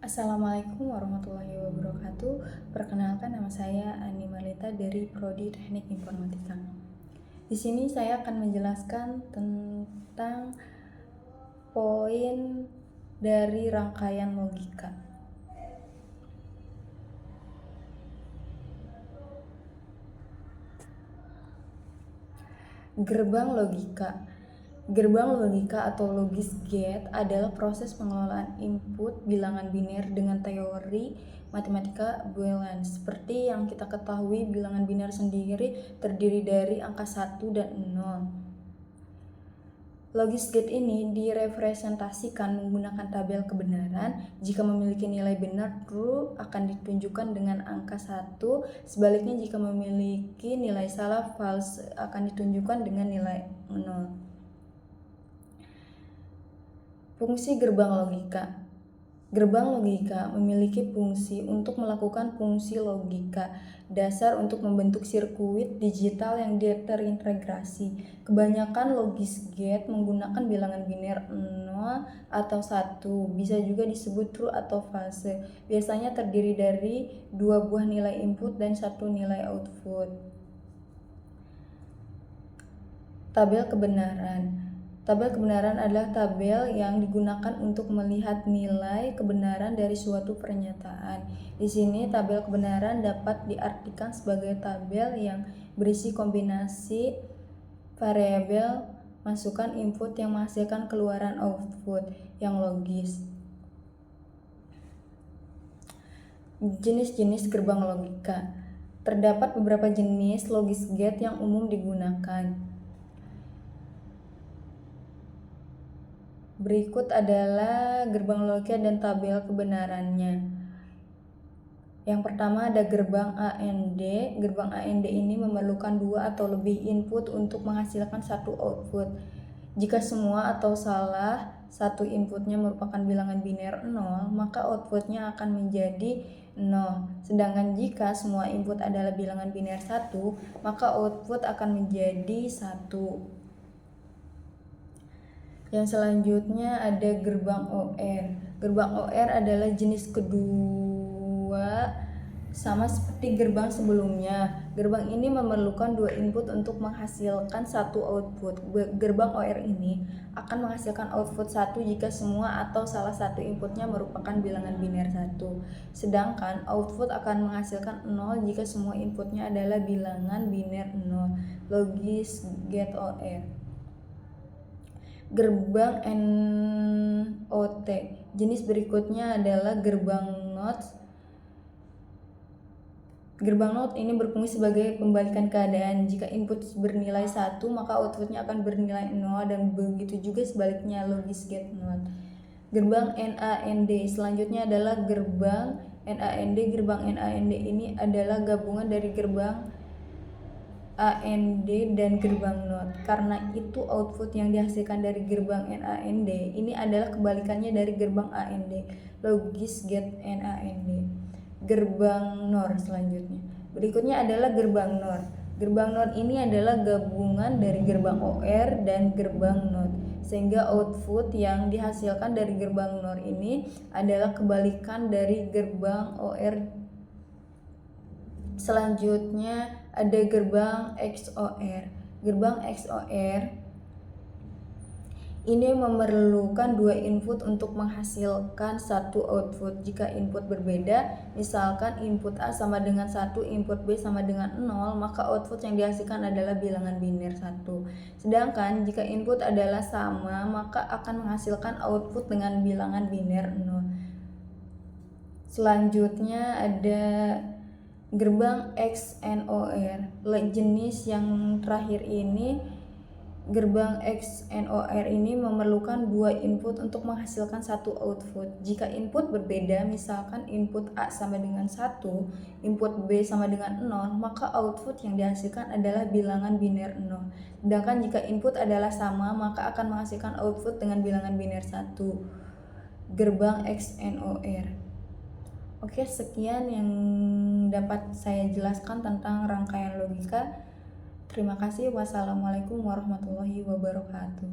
Assalamualaikum warahmatullahi wabarakatuh. Perkenalkan, nama saya Ani Malita dari Prodi Teknik Informatika. Di sini saya akan menjelaskan tentang poin dari rangkaian logika. Gerbang logika. Gerbang logika atau logis gate adalah proses pengelolaan input bilangan biner dengan teori matematika Boolean. Seperti yang kita ketahui, bilangan biner sendiri terdiri dari angka 1 dan 0. Logis gate ini direpresentasikan menggunakan tabel kebenaran. Jika memiliki nilai benar, true akan ditunjukkan dengan angka 1. Sebaliknya, jika memiliki nilai salah, false akan ditunjukkan dengan nilai 0. Fungsi gerbang logika. Gerbang logika memiliki fungsi untuk melakukan fungsi logika dasar untuk membentuk sirkuit digital yang terintegrasi. Kebanyakan logis gate menggunakan bilangan biner 0 atau 1, bisa juga disebut true atau false. Biasanya terdiri dari 2 buah nilai input dan 1 nilai output. Tabel kebenaran. Tabel kebenaran adalah tabel yang digunakan untuk melihat nilai kebenaran dari suatu pernyataan. Di sini tabel kebenaran dapat diartikan sebagai tabel yang berisi kombinasi variabel masukan input yang menghasilkan keluaran output yang logis. Jenis-jenis gerbang logika. Terdapat beberapa jenis logis gate yang umum digunakan. Berikut adalah gerbang logika dan tabel kebenarannya. Yang pertama ada gerbang AND. Gerbang AND ini memerlukan 2 atau lebih input untuk menghasilkan 1 output. Jika semua atau salah satu inputnya merupakan bilangan biner 0, maka outputnya akan menjadi 0. Sedangkan jika semua input adalah bilangan biner 1, maka output akan menjadi 1. Yang selanjutnya ada gerbang OR. Gerbang OR adalah jenis kedua sama seperti gerbang sebelumnya. Gerbang ini memerlukan 2 input untuk menghasilkan 1 output. Gerbang OR ini akan menghasilkan output 1 jika semua atau salah satu inputnya merupakan bilangan biner 1. Sedangkan output akan menghasilkan 0 jika semua inputnya adalah bilangan biner 0. Logis gate OR. Gerbang NOT. Jenis berikutnya adalah gerbang NOT. Gerbang NOT ini berfungsi sebagai pembalikan keadaan. Jika input bernilai 1, maka outputnya akan bernilai 0, dan begitu juga sebaliknya, logis gate NOT. Gerbang NAND. Selanjutnya adalah gerbang NAND. Gerbang NAND ini adalah gabungan dari gerbang AND dan gerbang NOT. Karena itu output yang dihasilkan dari gerbang NAND ini adalah kebalikannya dari gerbang AND, logis gate NAND. Gerbang NOR selanjutnya. Berikutnya adalah gerbang NOR. Gerbang NOR ini adalah gabungan dari gerbang OR dan gerbang NOT, sehingga output yang dihasilkan dari gerbang NOR ini adalah kebalikan dari gerbang OR. Selanjutnya ada gerbang XOR. Gerbang XOR ini memerlukan 2 input untuk menghasilkan 1 output. Jika input berbeda, misalkan input A sama dengan 1, input B sama dengan 0, maka output yang dihasilkan adalah bilangan biner 1. Sedangkan jika input adalah sama, maka akan menghasilkan output dengan bilangan biner 0. Selanjutnya ada gerbang XNOR. Jenis yang terakhir ini, gerbang XNOR ini memerlukan 2 input untuk menghasilkan 1 output. Jika input berbeda, misalkan input A sama dengan 1, input B sama dengan 0, maka output yang dihasilkan adalah bilangan biner 0. Sedangkan jika input adalah sama, maka akan menghasilkan output dengan bilangan biner 1. Gerbang XNOR. Oke, sekian yang dapat saya jelaskan tentang rangkaian logika. Terima kasih. Wassalamualaikum warahmatullahi wabarakatuh.